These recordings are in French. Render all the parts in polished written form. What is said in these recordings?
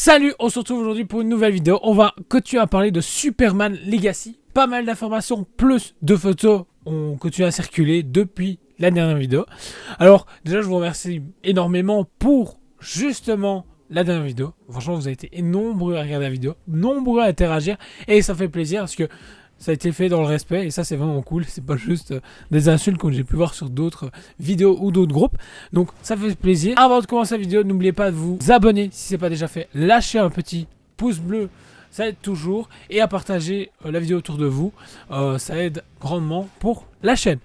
Salut, on se retrouve aujourd'hui pour une nouvelle vidéo. On va continuer à parler de Superman Legacy. Pas mal d'informations, plus de photos ont continué à circuler depuis la dernière vidéo. Alors déjà je vous remercie énormément pour justement la dernière vidéo. Franchement vous avez été nombreux à regarder la vidéo, nombreux à interagir et ça fait plaisir parce que ça a été fait dans le respect et ça c'est vraiment cool. C'est pas juste des insultes comme j'ai pu voir sur d'autres vidéos ou d'autres groupes. Donc ça fait plaisir. Avant de commencer la vidéo, n'oubliez pas de vous abonner si c'est pas déjà fait. Lâchez un petit pouce bleu, ça aide toujours. Et à partager la vidéo autour de vous, ça aide grandement pour la chaîne.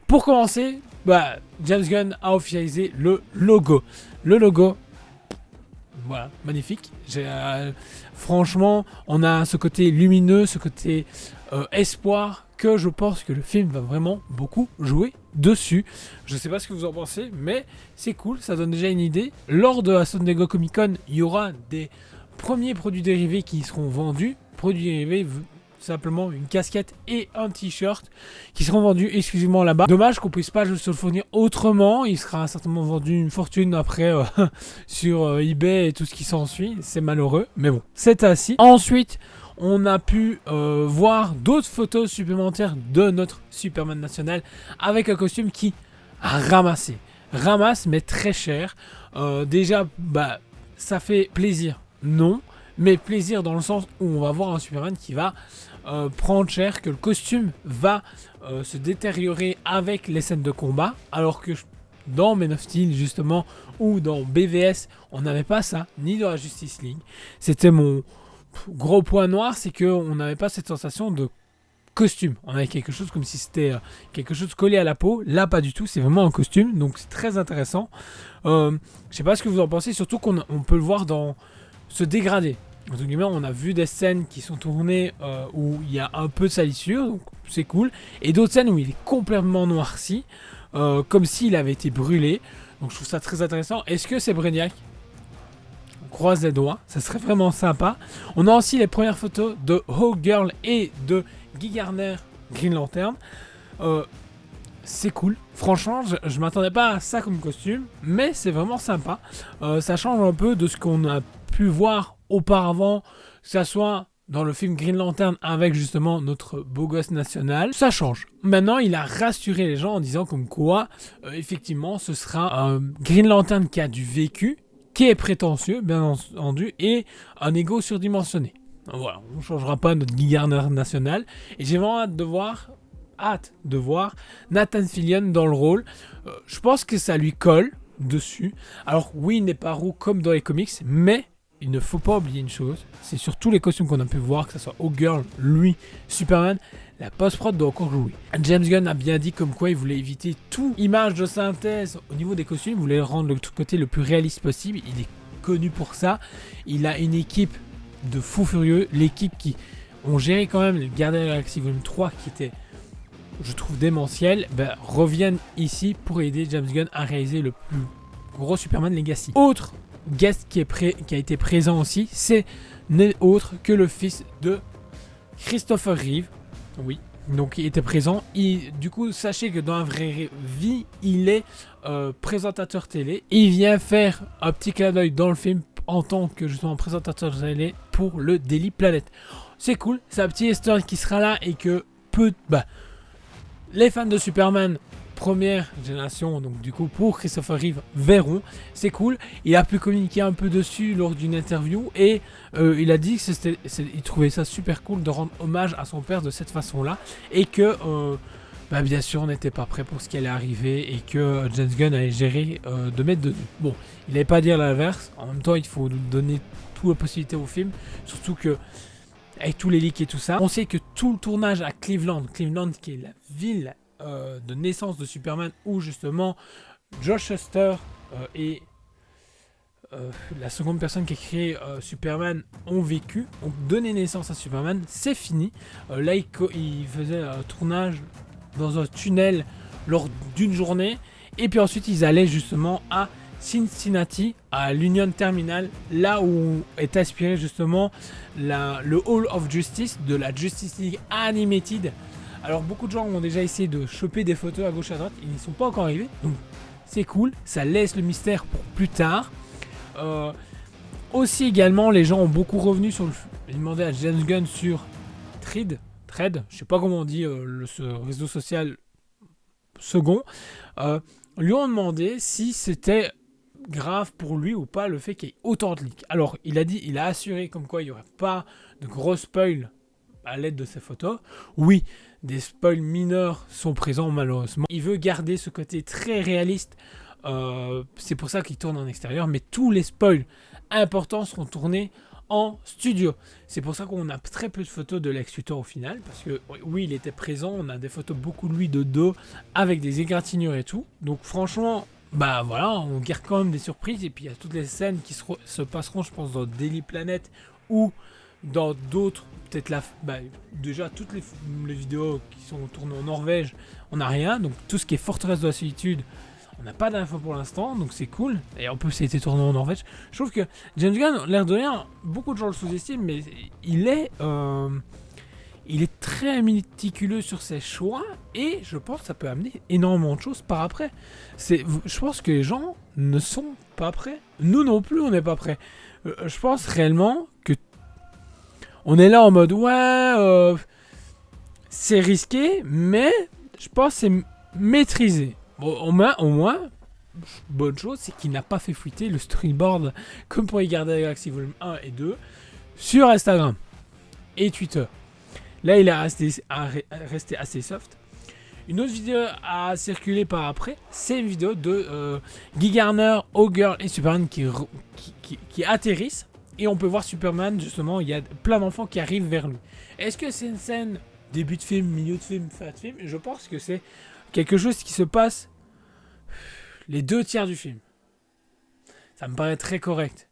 Pour commencer, James Gunn a officialisé le logo. Le logo, voilà, magnifique. Franchement, on a ce côté lumineux, ce côté espoir, que je pense que le film va vraiment beaucoup jouer dessus. Je sais pas ce que vous en pensez, mais c'est cool, ça donne déjà une idée. Lors de la San Diego Comic Con, il y aura des premiers produits dérivés qui seront vendus. Produits dérivés, simplement une casquette et un t-shirt qui seront vendus exclusivement là-bas. Dommage qu'on puisse pas se le fournir autrement. Il sera certainement vendu une fortune après sur eBay et tout ce qui s'ensuit. C'est malheureux, mais bon, c'est ainsi. Ensuite, on a pu voir d'autres photos supplémentaires de notre Superman national avec un costume qui a ramasse mais très cher. Déjà, ça fait plaisir, non, mais plaisir dans le sens où on va voir un Superman qui va prendre cher, que le costume va se détériorer avec les scènes de combat, alors que dans Men of Steel justement ou dans BVS on n'avait pas ça, ni dans la Justice League. C'était mon gros point noir, c'est qu'on n'avait pas cette sensation de costume. On avait quelque chose comme si c'était quelque chose collé à la peau. Là pas du tout, c'est vraiment un costume, donc c'est très intéressant. Je sais pas ce que vous en pensez, surtout qu'on peut le voir dans se dégrader. Entre guillemets, on a vu des scènes qui sont tournées où il y a un peu de salissure, donc c'est cool, et d'autres scènes où il est complètement noirci, comme s'il avait été brûlé. Donc je trouve ça très intéressant. Est-ce que c'est Brainiac? On croise les doigts, ça serait vraiment sympa. On a aussi les premières photos de Hawkgirl et de Guy Gardner, Green Lantern. C'est cool. Franchement, je m'attendais pas à ça comme costume, mais c'est vraiment sympa. Ça change un peu de ce qu'on a pu voir auparavant, que ça soit dans le film Green Lantern avec justement notre beau gosse national. Ça change. Maintenant, il a rassuré les gens en disant comme quoi, effectivement, ce sera un Green Lantern qui a du vécu, qui est prétentieux, bien entendu, et un ego surdimensionné. Voilà, on ne changera pas notre Guy Gardner national. Et j'ai vraiment hâte de voir Nathan Fillion dans le rôle. Je pense que ça lui colle dessus. Alors oui, il n'est pas roux comme dans les comics, mais il ne faut pas oublier une chose, c'est sur tous les costumes qu'on a pu voir, que ce soit Hawkgirl, lui, Superman, la post-prod doit encore jouer. James Gunn a bien dit comme quoi il voulait éviter toute image de synthèse au niveau des costumes, il voulait rendre le côté le plus réaliste possible, il est connu pour ça, il a une équipe de fous furieux, l'équipe qui ont géré quand même le Gardien de la Galaxie Volume 3 qui était, je trouve, démentiel, reviennent ici pour aider James Gunn à réaliser le plus gros Superman Legacy. Autre guest qui a été présent aussi, c'est nul autre que le fils de Christopher Reeve. Oui, donc il était présent. Du coup, sachez que dans la vraie vie, il est présentateur télé. Il vient faire un petit clin d'œil dans le film en tant que justement présentateur télé pour le Daily Planet. C'est cool, c'est un petit Easter qui sera là et que les fans de Superman première génération, donc du coup pour Christopher Reeve, verront. C'est cool. Il a pu communiquer un peu dessus lors d'une interview et il a dit que il trouvait ça super cool de rendre hommage à son père de cette façon-là et que bien sûr on n'était pas prêt pour ce qui allait arriver et que James Gunn allait gérer de mettre de... Bon, il n'allait pas dire l'inverse. En même temps, il faut donner toute la possibilité au film, surtout que avec tous les leaks et tout ça, on sait que tout le tournage à Cleveland qui est la ville de naissance de Superman où justement Josh Shuster et la seconde personne qui a créé Superman ont donné naissance à Superman, c'est fini. Là il faisait un tournage dans un tunnel lors d'une journée et puis ensuite ils allaient justement à Cincinnati, à l'Union Terminal, là où est inspiré justement le Hall of Justice de la Justice League Animated. Alors beaucoup de gens ont déjà essayé de choper des photos à gauche à droite, ils n'y sont pas encore arrivés, donc c'est cool, ça laisse le mystère pour plus tard. Aussi également, les gens ont beaucoup revenu sur ils demandaient à James Gunn sur Thread, je sais pas comment on dit ce réseau social second, lui ont demandé si c'était grave pour lui ou pas le fait qu'il y ait autant de leaks. Alors il a assuré comme quoi il n'y aurait pas de gros spoils à l'aide de ces photos. Oui, des spoils mineurs sont présents malheureusement. Il veut garder ce côté très réaliste. C'est pour ça qu'il tourne en extérieur, mais tous les spoils importants seront tournés en studio. C'est pour ça qu'on a très peu de photos de Lex Luthor au final, parce que oui, il était présent, on a des photos beaucoup de lui de dos, avec des égratignures et tout. Donc franchement, bah voilà, on garde quand même des surprises, et puis il y a toutes les scènes qui se passeront, je pense, dans Daily Planet, ou dans d'autres, peut-être déjà toutes les vidéos qui sont tournées en Norvège, on n'a rien, donc tout ce qui est Forteresse de la Solitude, on n'a pas d'infos pour l'instant, donc c'est cool. Et en plus, ça a été tourné en Norvège. Je trouve que James Gunn, l'air de rien, beaucoup de gens le sous-estiment, mais il est très méticuleux sur ses choix. Et je pense que ça peut amener énormément de choses par après. Je pense que les gens ne sont pas prêts. Nous non plus, on n'est pas prêts. Je pense réellement que on est là en mode, ouais, c'est risqué, mais je pense que c'est maîtrisé. Bon, au moins, bonne chose, c'est qu'il n'a pas fait fuiter le storyboard comme pour les Gardiens de la Galaxie volume 1 et 2 sur Instagram et Twitter. Là, il a resté assez soft. Une autre vidéo à circuler par après, c'est une vidéo de Guy Garner, Hawkgirl et Superman qui atterrissent. Et on peut voir Superman, justement, il y a plein d'enfants qui arrivent vers lui. Est-ce que c'est une scène début de film, milieu de film, fin de film? Je pense que c'est quelque chose qui se passe les 2 tiers du film. Ça me paraît très correct.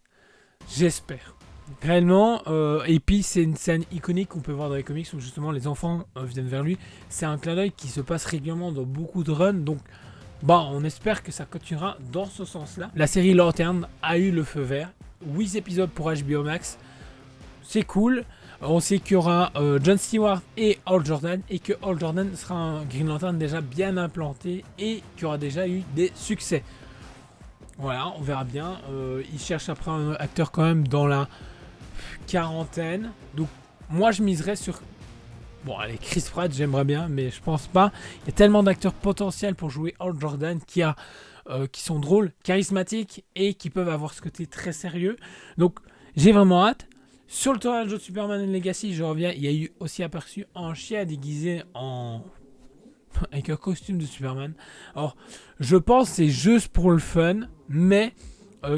J'espère. Réellement, et puis c'est une scène iconique qu'on peut voir dans les comics où justement les enfants viennent vers lui. C'est un clin d'œil qui se passe régulièrement dans beaucoup de runs. Donc, on espère que ça continuera dans ce sens-là. La série Lantern a eu le feu vert. 8 épisodes pour HBO Max. C'est cool. On sait qu'il y aura John Stewart et Hal Jordan, et que Hal Jordan sera un Green Lantern déjà bien implanté et qui aura déjà eu des succès. Voilà, on verra bien. Il cherche après un acteur quand même dans la quarantaine. Donc moi je miserais sur... Bon allez, Chris Pratt j'aimerais bien, mais je pense pas. Il y a tellement d'acteurs potentiels pour jouer Hal Jordan qui sont drôles, charismatiques et qui peuvent avoir ce côté très sérieux. Donc j'ai vraiment hâte. Sur le tournage de Superman Legacy, je reviens, il y a eu aussi aperçu un chien déguisé avec un costume de Superman. Alors, je pense que c'est juste pour le fun, mais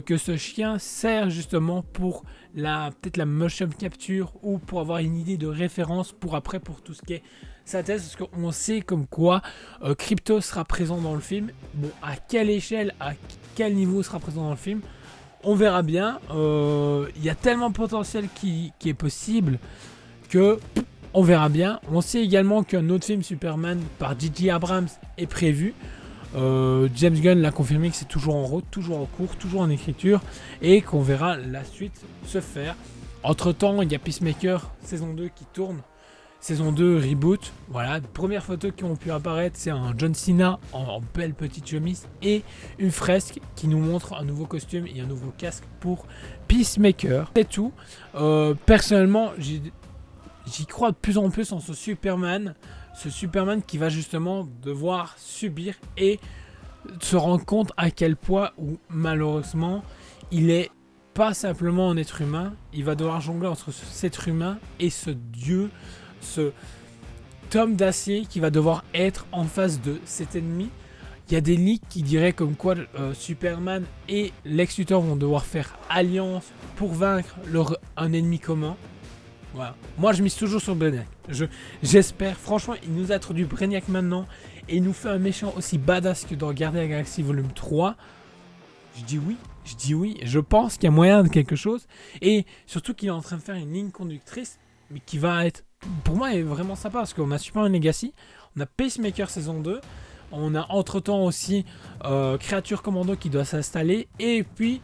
que ce chien sert justement pour peut-être la motion capture ou pour avoir une idée de référence pour tout ce qui est sa thèse, parce qu'on sait comme quoi Crypto sera présent dans le film. Bon, à quelle échelle, à quel niveau sera présent dans le film, on verra bien. Il y a tellement de potentiel qui est possible que on verra bien. On sait également qu'un autre film Superman par J.J. Abrams est prévu. James Gunn l'a confirmé que c'est toujours en route, toujours en cours, toujours en écriture, et qu'on verra la suite se faire. Entre temps, il y a Peacemaker saison 2 qui tourne. Saison 2 reboot, voilà, les premières photos qui ont pu apparaître, c'est un John Cena en belle petite chemise et une fresque qui nous montre un nouveau costume et un nouveau casque pour Peacemaker. C'est tout. Personnellement, j'y crois de plus en plus en ce Superman qui va justement devoir subir et se rendre compte à quel point où malheureusement il est pas simplement un être humain, il va devoir jongler entre cet être humain et ce dieu, ce tome d'acier qui va devoir être en face de cet ennemi. Il y a des leaks qui diraient comme quoi Superman et Lex Luthor vont devoir faire alliance pour vaincre un ennemi commun. Voilà. Moi je mise toujours sur Brainiac. J'espère, franchement, il nous introduit Brainiac maintenant et il nous fait un méchant aussi badass que dans Gardiens de la Galaxie volume 3. Je dis oui, je pense qu'il y a moyen de quelque chose, et surtout qu'il est en train de faire une ligne conductrice, mais qui va être, pour moi, est vraiment sympa, parce qu'on a Superman Legacy, on a Pacemaker saison 2, on a entre-temps aussi Créature Commando qui doit s'installer, et puis,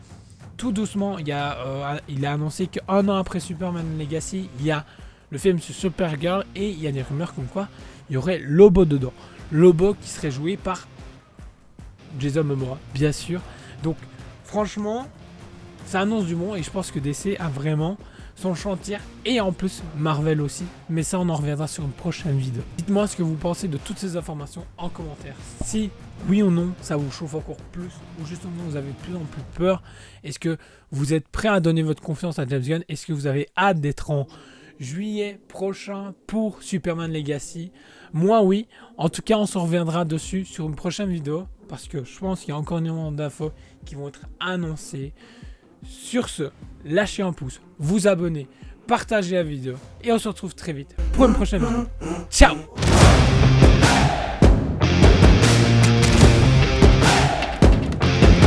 tout doucement, il a annoncé qu'un an après Superman Legacy, il y a le film sur Supergirl, et il y a des rumeurs comme quoi il y aurait Lobo dedans. Lobo qui serait joué par Jason Momoa, bien sûr. Donc, franchement, ça annonce du bon et je pense que DC a vraiment son chantier et en plus Marvel aussi. Mais ça, on en reviendra sur une prochaine vidéo. Dites-moi ce que vous pensez de toutes ces informations en commentaire. Si oui ou non, ça vous chauffe encore plus ou justement vous avez de plus en plus peur. Est-ce que vous êtes prêt à donner votre confiance à James Gunn? Est-ce que vous avez hâte d'être en juillet prochain pour Superman Legacy? Moi oui, en tout cas on se reviendra dessus sur une prochaine vidéo parce que je pense qu'il y a encore énormément d'infos qui vont être annoncées. Sur ce, lâchez un pouce, vous abonnez, partagez la vidéo et on se retrouve très vite pour une prochaine vidéo. Ciao!